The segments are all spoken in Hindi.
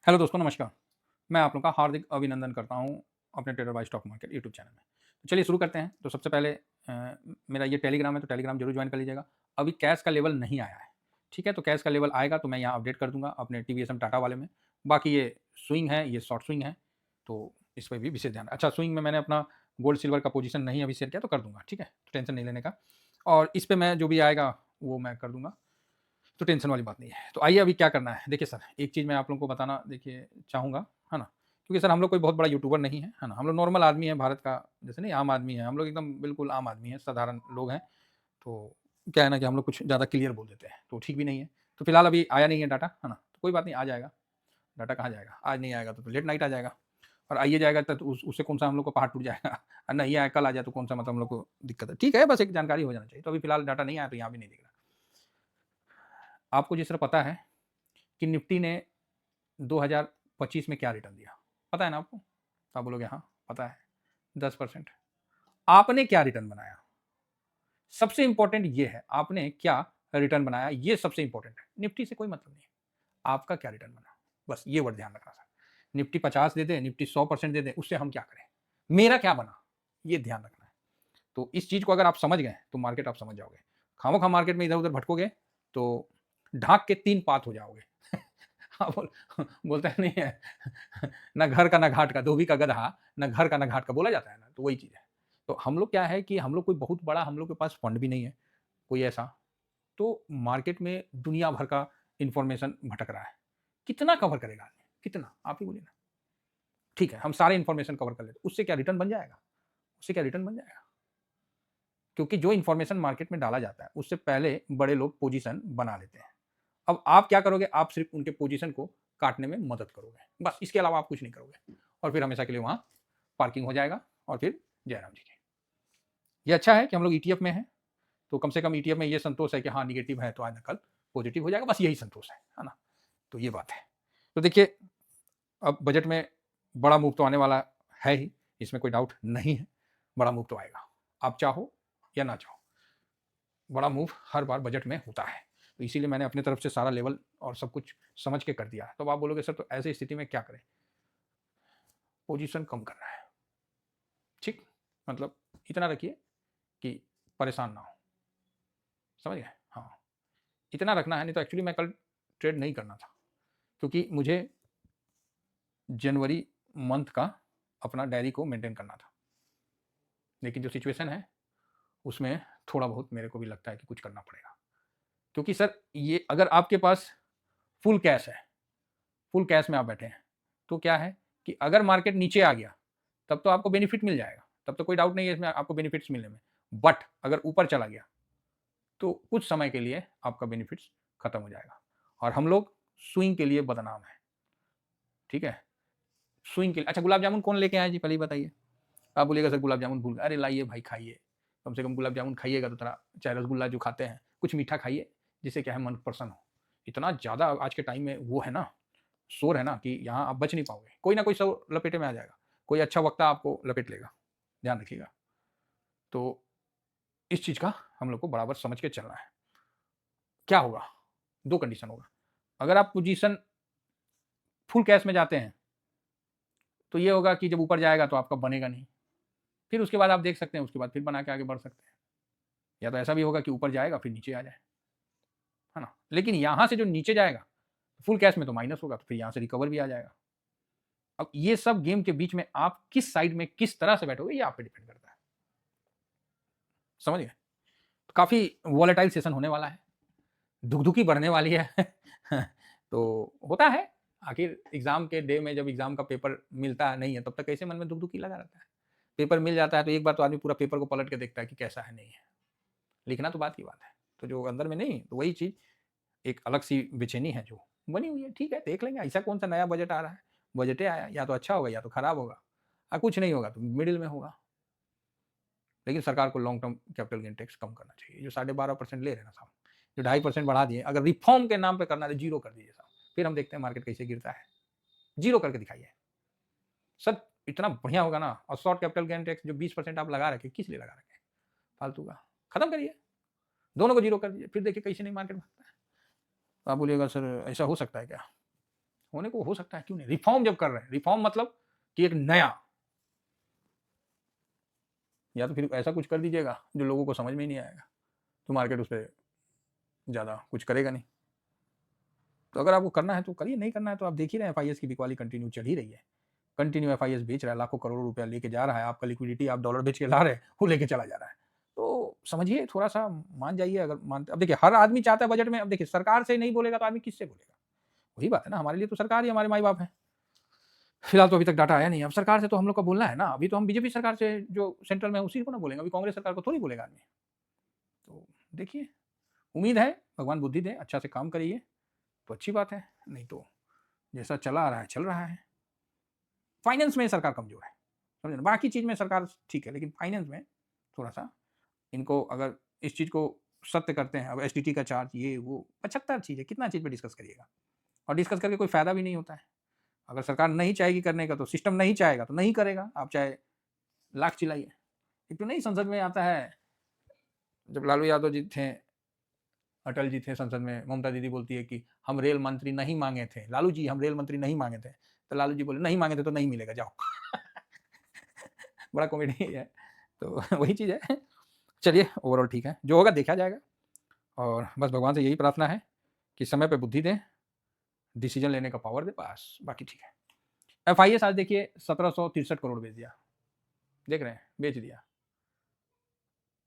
हेलो दोस्तों, नमस्कार। मैं आप लोग का हार्दिक अभिनंदन करता हूँ अपने trader by stock market YouTube channel में। तो चलिए शुरू करते हैं। तो सबसे पहले मेरा ये टेलीग्राम है, तो टेलीग्राम ज़रूर जॉइन कर लीजिएगा। अभी कैश का लेवल नहीं आया है, ठीक है? तो कैश का लेवल आएगा तो मैं यहाँ अपडेट कर दूँगा अपने टीवीएसएम टाटा वाले में। बाकी ये स्विंग है, ये शॉर्ट स्विंग है, तो इस पे भी विशेष ध्यान। अच्छा, स्विंग में मैंने अपना गोल्ड सिल्वर का पोजीशन नहीं अभी शेयर किया, तो कर दूँगा, ठीक है? तो टेंशन नहीं लेने का। और इस पे मैं जो भी आएगा वो मैं कर दूँगा। तो टेंशन वाली बात नहीं है। तो आइए अभी क्या करना है। देखिए सर, एक चीज़ मैं आप लोगों को बताना देखिए चाहूँगा, है ना? क्योंकि सर हम लोग कोई बहुत बड़ा यूट्यूबर नहीं है, है ना? हम लोग नॉर्मल आदमी हैं भारत का, जैसे नहीं आम आदमी है, हम लोग एकदम बिल्कुल आम आदमी हैं, साधारण लोग हैं। तो क्या है ना कि हम लोग कुछ ज़्यादा क्लियर बोल देते हैं, तो ठीक भी नहीं है। तो फिलहाल अभी आया नहीं है डाटा, है ना? तो कोई बात नहीं, आ जाएगा। डाटा कहाँ जाएगा? आज नहीं आएगा तो लेट नाइट आ जाएगा, और आइए जाएगा तो उससे कौन-सा हम लोग का पहाड़ टूट जाएगा। और नहीं आया, कल आ जाए तो कौन-सा मतलब हम लोग को दिक्कत है। ठीक है, बस एक जानकारी हो जाना चाहिए। तो अभी फिलहाल डाटा नहीं आया तो यहाँ भी नहीं दिख रहा। आपको जिस तरह पता है कि निफ्टी ने 2025 में क्या रिटर्न दिया? पता है ना आपको? तो आप बोलोगे हाँ, पता है, 10%। आपने क्या रिटर्न बनाया? सबसे इंपॉर्टेंट ये है, आपने क्या रिटर्न बनाया, ये सबसे इंपॉर्टेंट है। निफ्टी से कोई मतलब नहीं है, आपका क्या रिटर्न बना? बस ये वर्ड ध्यान रखना सर। निफ्टी 50 दे दे, निफ्टी 100% दे दे, उससे हम क्या करें? मेरा क्या बना? ये ध्यान रखना है। तो इस चीज़ को अगर आप समझ गए, तो मार्केट आप समझ जाओगे। खामख़ा मार्केट में इधर-उधर भटकोगे, तो ढाक के 3 पात हो जाओगे। हाँ, बोलते हैं नहीं है, ना घर का ना घाट का, धोबी का गधा, ना घर का ना घाट का, बोला जाता है ना, तो वही चीज़ है। तो हम लोग क्या है कि हम लोग कोई बहुत बड़ा, हम लोग के पास फंड भी नहीं है, कोई ऐसा। तो मार्केट में दुनिया भर का इन्फॉर्मेशन भटक रहा है। कितना कवर करेगा आदमी? कितना? आप ही बोलिए ना। ठीक है, हम सारे इन्फॉर्मेशन कवर कर लेते, उससे क्या रिटर्न बन जाएगा? उससे क्या रिटर्न बन जाएगा? क्योंकि जो इन्फॉर्मेशन मार्केट में डाला जाता है, उससे पहले बड़े लोग पोजीशन बना लेते हैं। अब आप क्या करोगे? आप सिर्फ़ उनके पोजीशन को काटने में मदद करोगे। बस इसके अलावा आप कुछ नहीं करोगे, और फिर हमेशा के लिए वहाँ पार्किंग हो जाएगा, और फिर जय राम जी की। ये अच्छा है कि हम लोग ईटीएफ में हैं, तो कम से कम ईटीएफ में ये संतोष है कि हाँ, नेगेटिव है तो आज ना कल पॉजिटिव हो जाएगा, बस यही संतोष है ना? तो ये बात है। तो देखिए, अब बजट में बड़ा मूव तो आने वाला है ही, इसमें कोई डाउट नहीं है, बड़ा मूव तो आएगा। आप चाहो या ना चाहो, बड़ा मूव हर बार बजट में होता है। तो इसीलिए मैंने अपनी तरफ से सारा लेवल और सब कुछ समझ के कर दिया है। तो अब आप बोलोगे सर, तो ऐसी स्थिति में क्या करें? पोजीशन कम करना है, ठीक? मतलब इतना रखिए कि परेशान ना हो, समझ गए? हाँ, इतना रखना है, नहीं तो एक्चुअली मैं कल ट्रेड नहीं करना था, क्योंकि मुझे जनवरी मंथ का अपना डायरी को मेंटेन करना था। लेकिन जो सिचुएशन है, उसमें थोड़ा बहुत मेरे को भी लगता है कि कुछ करना पड़ेगा। क्योंकि सर ये अगर आपके पास फुल कैश है, फुल कैश में आप बैठे हैं, तो क्या है कि अगर मार्केट नीचे आ गया, तब तो आपको बेनिफिट मिल जाएगा, तब तो कोई डाउट नहीं है इसमें आपको बेनिफिट्स मिलने में। बट अगर ऊपर चला गया, तो कुछ समय के लिए आपका बेनिफिट्स खत्म हो जाएगा, और हम लोग स्विंग के लिए बदनाम हैं, ठीक है? स्विंग के लिए अच्छा, गुलाब जामुन कौन लेके आया जी, पहले ही बताइए? आप बोलिएगा सर गुलाब जामुन भूल गए, अरे लाइए भाई, खाइए, कम से कम गुलाब जामुन खाइएगा तो थोड़ा, चाहे रसगुल्ला जो खाते हैं, कुछ मीठा खाइए, जिससे क्या है मन प्रसन्न हो। इतना ज़्यादा आज के टाइम में वो है ना, शोर है ना, कि यहाँ आप बच नहीं पाओगे, कोई ना कोई शोर लपेटे में आ जाएगा, कोई अच्छा वक्ता आपको लपेट लेगा, ध्यान रखिएगा। तो इस चीज़ का हम लोग को बराबर समझ के चलना है। क्या होगा? 2 कंडीशन होगा। अगर आप पोजीशन फुल कैश में जाते हैं, तो ये होगा कि जब ऊपर जाएगा तो आपका बनेगा नहीं। फिर उसके बाद आप देख सकते हैं, उसके बाद फिर बना के आगे बढ़ सकते हैं। या तो ऐसा भी होगा कि ऊपर जाएगा फिर नीचे आ जाए, है ना? लेकिन यहाँ से जो नीचे जाएगा, फुल कैश में तो माइनस होगा, तो फिर यहाँ से रिकवर भी आ जाएगा। अब ये सब गेम के बीच में आप किस साइड में किस तरह से बैठोगे, ये आप पे डिपेंड करता है। समझ गए? तो काफ़ी वॉलेटाइल सेशन होने वाला है, धुक-धुकी बढ़ने वाली है। तो होता है, आखिर एग्ज़ाम के डे में जब एग्ज़ाम का पेपर मिलता नहीं है, तब तक कैसे मन में धुक-धुकी लगा रहता है। पेपर मिल जाता है तो एक बार तो आदमी पूरा पेपर को पलट के देखता है कि कैसा है, नहीं है। लिखना तो बात की बात है। तो जो अंदर में नहीं, तो वही चीज़ एक अलग-सी बेचैनी है जो बनी हुई है। ठीक है, देख लेंगे, ऐसा कौन-सा नया बजट आ रहा है। बजटे आया, या तो अच्छा होगा या तो खराब होगा, कुछ नहीं होगा तो मिडल में होगा। लेकिन सरकार को long term capital gain tax कम करना चाहिए। जो 12.5% ले रहे हैं ना साहब, जो 2.5% बढ़ा दिए, अगर रिफॉर्म के नाम पे करना है तो ज़ीरो कर दीजिए साहब। फिर हम देखते हैं मार्केट कैसे गिरता है। ज़ीरो करके दिखाइए। सर इतना बढ़िया होगा ना, और शॉर्ट कैपिटल गेन टैक्स जो 20% आप लगा रखे, किस लिए लगा रखे हैं? फालतू का। खत्म करिए, दोनों को ज़ीरो कर दीजिए, फिर देखिए कैसे नहीं मार्केट भागता है। तो आप बोलिएगा सर ऐसा हो सकता है क्या? होने को हो सकता है, क्यों नहीं। रिफॉर्म जब कर रहे हैं, रिफॉर्म मतलब कि एक नया, या तो फिर ऐसा कुछ कर दीजिएगा जो लोगों को समझ में ही नहीं आएगा, तो मार्केट उस पर ज़्यादा कुछ करेगा नहीं। तो अगर आपको करना है तो करिए, नहीं करना है तो आप देख ही रहे हैं FIS की बिकवाली कंटिन्यू चल ही रही है, कंटिन्यू FIS बेच रहा है, लाखों करोड़ों रुपया लेके जा रहा है, आपका लिक्विडिटी आप डॉलर बेच के ला रहे हैं, वो लेके चला जा रहा है। तो समझिए, थोड़ा सा मान जाइए। अगर मानते, अब देखिए हर आदमी चाहता है बजट में, अब देखिए सरकार से नहीं बोलेगा तो आदमी किससे बोलेगा, वही बात है ना। हमारे लिए तो सरकार ही हमारे माई बाप है। फिलहाल तो अभी तक डाटा आया नहीं, अब सरकार से तो हम लोग का बोलना है ना। अभी तो हम बीजेपी सरकार से जो सेंट्रल में उसी को ना बोलेंगे, अभी कांग्रेस सरकार को थोड़ी बोलेगा आदमी। तो देखिए, उम्मीद है भगवान बुद्धि दे, अच्छा से काम करिए तो अच्छी बात है, नहीं तो जैसा चला आ रहा है चल रहा है। फाइनेंस में सरकार कमजोर है, समझे ना। बाकी चीज में सरकार ठीक है, लेकिन फाइनेंस में थोड़ा सा इनको, अगर इस चीज को सत्य करते हैं, अब STT का चार्ज, ये वो 75 चीज है, कितना चीज पे डिस्कस करिएगा, और डिस्कस करके कोई फायदा भी नहीं होता है। अगर सरकार नहीं चाहेगी करने का तो सिस्टम नहीं चाहेगा तो नहीं करेगा, आप चाहे लाख चिल्लाइए। एक तो नहीं संसद में आता है, जब लालू यादव जी थे, अटल जी थे संसद में, ममता दीदी बोलती है कि हम रेल मंत्री नहीं मांगे थे, लालू जी हम रेल मंत्री नहीं मांगे थे, तो लालू जी बोले नहीं मांगे थे तो नहीं मिलेगा, जाओ। बड़ा कॉमेडी है। तो वही चीज़ है। चलिए, ओवरऑल ठीक है, जो होगा देखा जाएगा, और बस भगवान से यही प्रार्थना है कि समय पे बुद्धि दें, डिसीजन लेने का पावर दे, बस बाकी ठीक है। FIS आज देखिए 1763 करोड़ बेच दिया, देख रहे हैं, बेच दिया।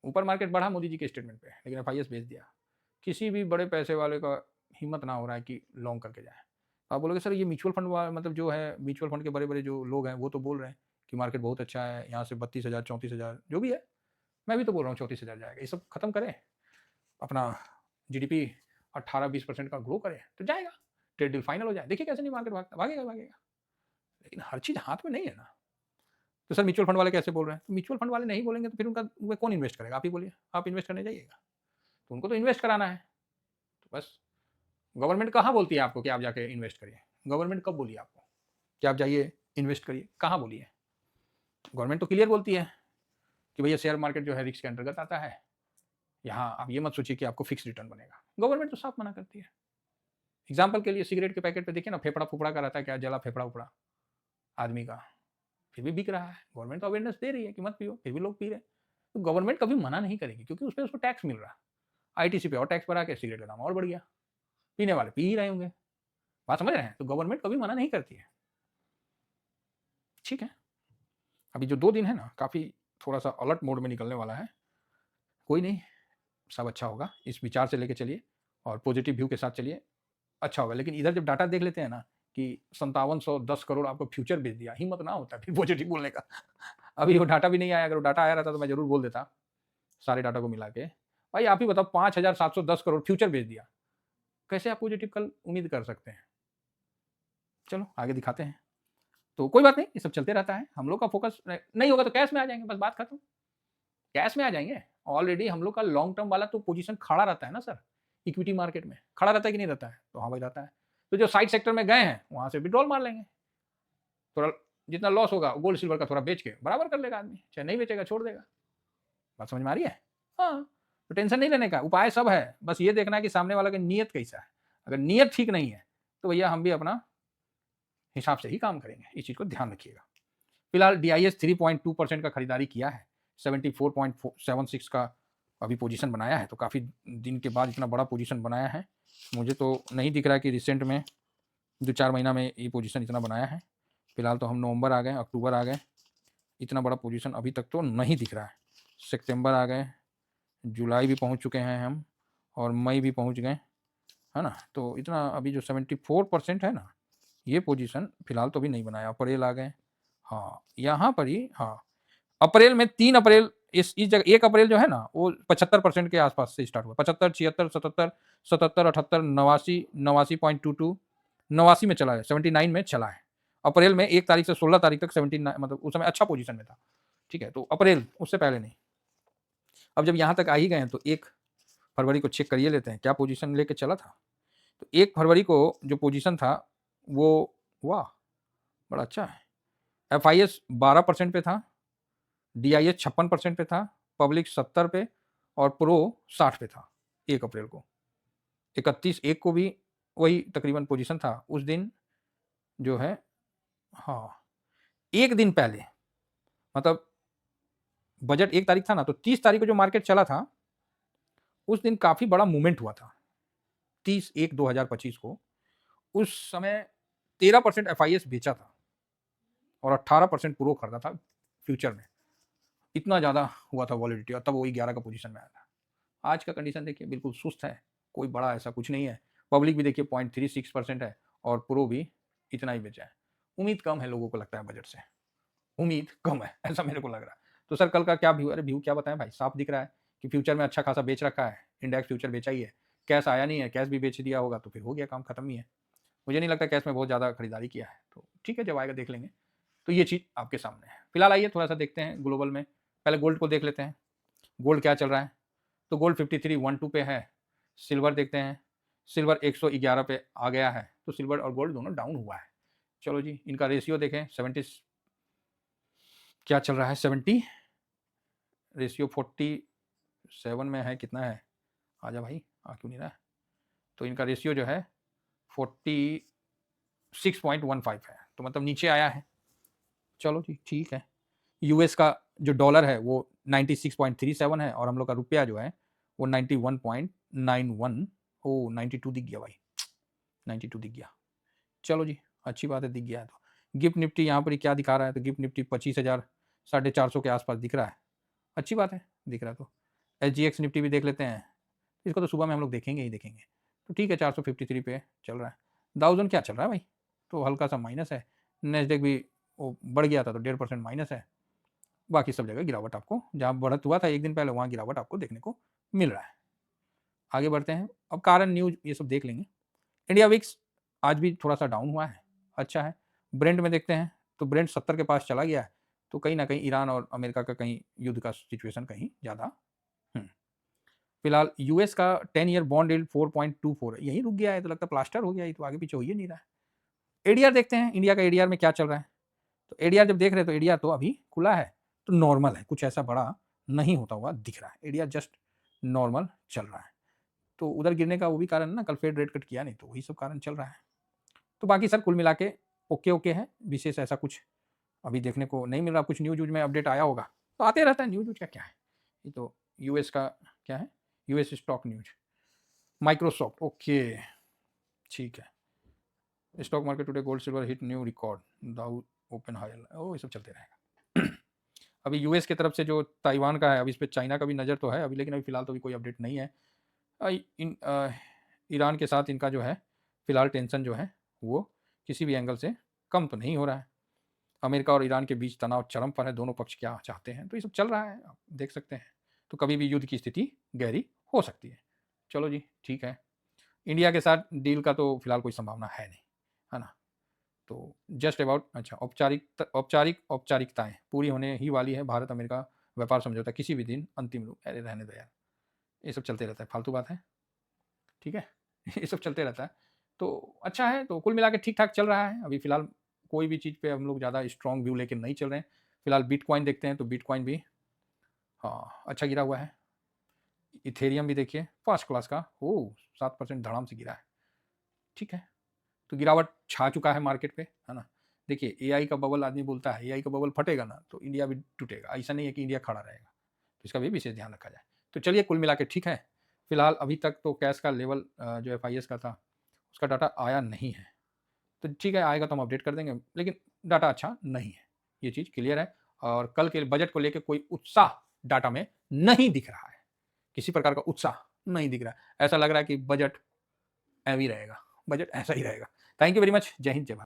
ऊपर मार्केट बढ़ा मोदी जी के स्टेटमेंट पे, लेकिन FIS बेच दिया। किसी भी बड़े पैसे वाले का हिम्मत ना हो रहा है कि लॉन्ग करके जाए। आप बोलोगे सर ये म्यूचुअल फंड मतलब जो है, म्यूचुअल फंड के बड़े बड़े जो लोग हैं वो तो बोल रहे हैं कि मार्केट बहुत अच्छा है, यहाँ से 32,000 34,000 जो भी है, मैं भी तो बोल रहा हूँ 34,000 जाएगा। ये सब खत्म करें, अपना GDP 18-20% का ग्रो करें तो जाएगा, ट्रेड डील फाइनल हो जाए, देखिए कैसे नहीं मार्केट भागता, भागेगा भागेगा। लेकिन हर चीज़ हाथ में नहीं है ना। तो सर म्यूचुअल फंड वाले कैसे बोल रहे हैं, तो म्यूचुअल फंड वाले नहीं बोलेंगे तो फिर उनका कौन इन्वेस्ट करेगा, आप ही बोलिए। आप इन्वेस्ट करने जाइएगा तो उनको तो इन्वेस्ट कराना है, तो बस। गवर्नमेंट कहाँ बोलती है आपको कि आप जाके इन्वेस्ट करिए, गवर्नमेंट कब बोली आपको कि आप जाइए इन्वेस्ट करिए, कहाँ बोली है। गवर्नमेंट तो क्लियर बोलती है कि भैया शेयर मार्केट जो है रिस्क के अंतर्गत आता है, यहाँ आप ये मत सोचिए कि आपको फिक्स रिटर्न बनेगा, गवर्नमेंट तो साफ मना करती है। एग्जाम्पल के लिए सिगरेट के पैकेट पे देखिए ना, फेफड़ा फुफड़ा का रहता है, क्या जला फेफड़ा उपड़ा आदमी का, फिर भी बिक रहा है। गवर्नमेंट तो अवेयरनेस दे रही है कि मत पियो, फिर भी लोग पी रहे हैं। तो गवर्नमेंट कभी मना नहीं करेगी, क्योंकि उस पर उसको टैक्स मिल रहा है। ITC पे और टैक्स बढ़ा के सिगरेट का दाम और बढ़ गया, पीने वाले पी ही रहे होंगे, बात समझ रहे हैं। तो गवर्नमेंट कभी मना नहीं करती है, ठीक है। अभी जो 2 दिन है ना, काफ़ी थोड़ा सा अलर्ट मोड में निकलने वाला है। कोई नहीं, सब अच्छा होगा, इस विचार से लेके चलिए और पॉजिटिव व्यू के साथ चलिए, अच्छा होगा। लेकिन इधर जब डाटा देख लेते हैं ना कि 5710 करोड़ आपको फ्यूचर बेच दिया, हिम्मत ना होता फिर पॉजिटिव बोलने का। अभी वो डाटा भी नहीं आया, अगर वो डाटा आया रहता तो मैं जरूर बोल देता, सारे डाटा को मिला के। भाई आप ही बताओ, 5710 करोड़ फ्यूचर बेच दिया, कैसे आप पॉजिटिव कल उम्मीद कर सकते हैं। चलो आगे दिखाते हैं। तो कोई बात नहीं, ये सब चलते रहता है। हम लोग का फोकस नहीं होगा तो कैश में आ जाएंगे, बस बात खत्म, कैश में आ जाएंगे। ऑलरेडी हम लोग का लॉन्ग टर्म वाला तो पोजीशन खड़ा रहता है ना सर, इक्विटी मार्केट में खड़ा रहता है कि नहीं रहता है, तो हाँ भाई रहता है। तो जो साइड सेक्टर में गए हैं वहां से विड्रॉल मार लेंगे, थोड़ा जितना लॉस होगा गोल्ड सिल्वर का थोड़ा बेच के बराबर कर लेगा आदमी, चाहे नहीं बेचेगा छोड़ देगा। बात समझ में आ रही है। हाँ, तो टेंशन नहीं लेने का, उपाय सब है, बस ये देखना है कि सामने वाला की नीयत कैसा है। अगर नीयत ठीक नहीं है तो भैया हम भी अपना हिसाब से ही काम करेंगे, इस चीज को ध्यान रखिएगा। फिलहाल DIS 3.2% का खरीदारी किया है, 74.76 का अभी पोजीशन बनाया है, तो काफ़ी दिन के बाद इतना बड़ा पोजीशन बनाया है। मुझे तो नहीं दिख रहा है कि रिसेंट में 2-4 महीना में ये पोजीशन इतना बनाया है। फिलहाल तो हम नवंबर आ गए, अक्टूबर आ गए, इतना बड़ा पोजीशन अभी तक तो नहीं दिख रहा है। सितंबर आ गए, जुलाई भी पहुंच चुके हैं हम, और मई भी पहुंच गए, है ना। तो इतना अभी जो 74% है ना, ये पोजीशन फिलहाल तो भी नहीं बनाया। अप्रैल आ गए, हाँ यहाँ पर ही, हाँ अप्रैल में 3 अप्रैल इस जगह, 1 अप्रैल जो है ना वो 75% के आसपास से स्टार्ट हुआ, 75, 76, 77, 77, 78, 89, 89.22, 89 में चला है, 79 में चला है। अप्रैल में 1 तारीख से 16 तारीख तक 79, मतलब उस समय अच्छा पोजीशन में था, ठीक है। तो अप्रैल, उससे पहले नहीं। अब जब यहाँ तक आ ही गए हैं तो 1 फरवरी को चेक करिए लेते हैं क्या पोजीशन लेके चला था। तो 1 फरवरी को जो पोजीशन था वो, वाह बड़ा अच्छा है। FIS 12% पे था, DIS 56% पे था, पब्लिक 70 पे, और प्रो 60 पे था 1 अप्रैल को। 31/1 को भी वही तकरीबन पोजीशन था उस दिन। जो है, हाँ, एक दिन पहले, मतलब बजट 1 तारीख था ना, तो 30 तारीख को जो मार्केट चला था, उस दिन काफ़ी बड़ा मूवमेंट हुआ था। 30/1/2025 को, उस समय 13% एफआईएस बेचा था और 18% प्रो खरीदा था फ्यूचर में। इतना ज़्यादा हुआ था वॉलिडिटी, और तब वही 11 का पोजीशन में आया था। आज का कंडीशन देखिए बिल्कुल सुस्त है, कोई बड़ा ऐसा कुछ नहीं है। पब्लिक भी देखिए 0.36% है और प्रो भी इतना ही बेचा है। उम्मीद कम है, लोगों को लगता है बजट से, उम्मीद कम है, ऐसा मेरे को लग रहा है। तो सर कल का क्या व्यू? अरे व्यू क्या बताएं भाई, साफ दिख रहा है कि फ्यूचर में अच्छा खासा बेच रखा है, इंडेक्स फ्यूचर बेचा ही है, कैश आया नहीं है, कैश भी बेच दिया होगा तो फिर हो गया काम, खत्म ही है। मुझे नहीं लगता कैश में बहुत ज़्यादा खरीदारी किया है, तो ठीक है, जब आएगा देख लेंगे। तो ये चीज़ आपके सामने है। फिलहाल आइए थोड़ा सा देखते हैं ग्लोबल में, पहले गोल्ड को देख लेते हैं, गोल्ड क्या चल रहा है। तो गोल्ड 5312 पे है। सिल्वर देखते हैं, सिल्वर 111 पे आ गया है, तो सिल्वर और गोल्ड दोनों डाउन हुआ है। चलो जी, इनका रेशियो देखें, 70 क्या चल रहा है, 70 रेशियो 47 में है, कितना है, आजा भाई, आ क्यों नहीं रहा है। तो इनका रेशियो जो है 46.15 है, तो मतलब नीचे आया है। चलो जी ठीक है। यूएस का जो डॉलर है वो 96.37 है, और हम लोग का रुपया जो है वो 91.91। ओ 92 दिख गया भाई, 92 दिख गया। चलो जी अच्छी बात है, दिख गया है। तो गिफ्ट निफ्टी यहाँ पर क्या दिखा रहा है, तो गिफ्ट निफ्टी 25,000 450 के आसपास दिख रहा है, अच्छी बात है, दिख रहा है। तो एसजीएक्स निफ्टी भी देख लेते हैं, इसको तो सुबह में हम लोग देखेंगे ही देखेंगे। तो ठीक है, 453 पे चल रहा है। दाउजन क्या चल रहा है भाई, तो हल्का सा माइनस है। नेस्डेक भी वो बढ़ गया था तो 1.5% माइनस है। बाकी सब जगह गिरावट, आपको जहाँ बढ़त हुआ था एक दिन पहले वहाँ गिरावट आपको देखने को मिल रहा है। आगे बढ़ते हैं, अब कारण न्यूज ये सब देख लेंगे। इंडिया विक्स आज भी थोड़ा सा डाउन हुआ है, अच्छा है। ब्रेंट में देखते हैं, तो ब्रेंट 70 के पास चला गया है, तो कहीं ना कहीं ईरान और अमेरिका का कहीं युद्ध का सिचुएशन कहीं ज़्यादा। फिलहाल यूएस का 10 ईयर बॉन्ड यील्ड 4.24 है, यहीं रुक गया है, तो लगता है प्लास्टर हो गया, ये तो आगे पीछे हो ही नहीं रहा है। एडीआर देखते हैं, इंडिया का एडीआर में क्या चल रहा है। तो एडीआर जब देख रहे हैं तो एडीआर तो अभी खुला है, तो नॉर्मल है, कुछ ऐसा बड़ा नहीं होता हुआ दिख रहा है, एडीआर जस्ट नॉर्मल चल रहा है। तो उधर गिरने का वो भी कारण है ना, कल फेड रेट कट किया नहीं, तो वही सब कारण चल रहा है। तो बाकी सर कुल मिला के ओके ओके है, विशेष ऐसा कुछ अभी देखने को नहीं मिल रहा। कुछ न्यूज में अपडेट आया होगा, तो आते रहता है न्यूज का क्या है। ये तो यूएस का क्या है, US stock news, Microsoft, okay ठीक है। Stock market today, gold silver hit new record, Dow open higher, ओ ये सब चलते रहेगा। अभी यूएस की तरफ से जो ताइवान का है, अभी इस पर चाइना का भी नज़र तो है अभी, लेकिन अभी फिलहाल तो अभी कोई अपडेट नहीं है। ईरान के साथ इनका जो है फिलहाल टेंशन जो है वो किसी भी एंगल से कम तो नहीं हो रहा है। अमेरिका और ईरान के बीच तनाव चरम पर है, दोनों पक्ष क्या चाहते हैं, तो ये सब चल रहा है, आप देख सकते हैं। तो कभी भी युद्ध की स्थिति गहरी हो सकती है। चलो जी ठीक है, इंडिया के साथ डील का तो फिलहाल कोई संभावना है नहीं, है ना। तो जस्ट अबाउट, अच्छा, औपचारिकताएं पूरी होने ही वाली है। भारत अमेरिका व्यापार समझौता किसी भी दिन अंतिम रूप, अरे रहने दो यार, ये सब चलते रहता है, फालतू बात है, ठीक है। ये सब चलते रहता है, तो अच्छा है। तो कुल मिला के ठीक ठाक चल रहा है अभी फिलहाल, कोई भी चीज़ पे हम लोग ज़्यादा स्ट्रॉन्ग व्यू लेके नहीं चल रहे हैं। फिलहाल बिटकॉइन देखते हैं, तो बिटकॉइन भी हाँ अच्छा गिरा हुआ है। इथेरियम भी देखिए फर्स्ट क्लास का, ओ 7% धड़ाम से गिरा है, ठीक है। तो गिरावट छा चुका है मार्केट पे, है ना। देखिए एआई का बबल, आदमी बोलता है एआई का बबल फटेगा ना तो इंडिया भी टूटेगा, ऐसा नहीं है कि इंडिया खड़ा रहेगा, तो इसका भी विशेष ध्यान रखा जाए। तो चलिए कुल मिला के ठीक है। फिलहाल अभी तक तो कैश का लेवल जो एफआईएस का था उसका डाटा आया नहीं है, तो ठीक है, आएगा तो हम अपडेट कर देंगे, लेकिन डाटा अच्छा नहीं है, ये चीज़ क्लियर है। और कल के बजट को लेकर कोई उत्साह डाटा में नहीं दिख रहा है, किसी प्रकार का उत्साह नहीं दिख रहा है। ऐसा लग रहा है कि बजट ऐवी रहेगा, बजट ऐसा ही रहेगा। थैंक यू वेरी मच, जय हिंद जय भारत।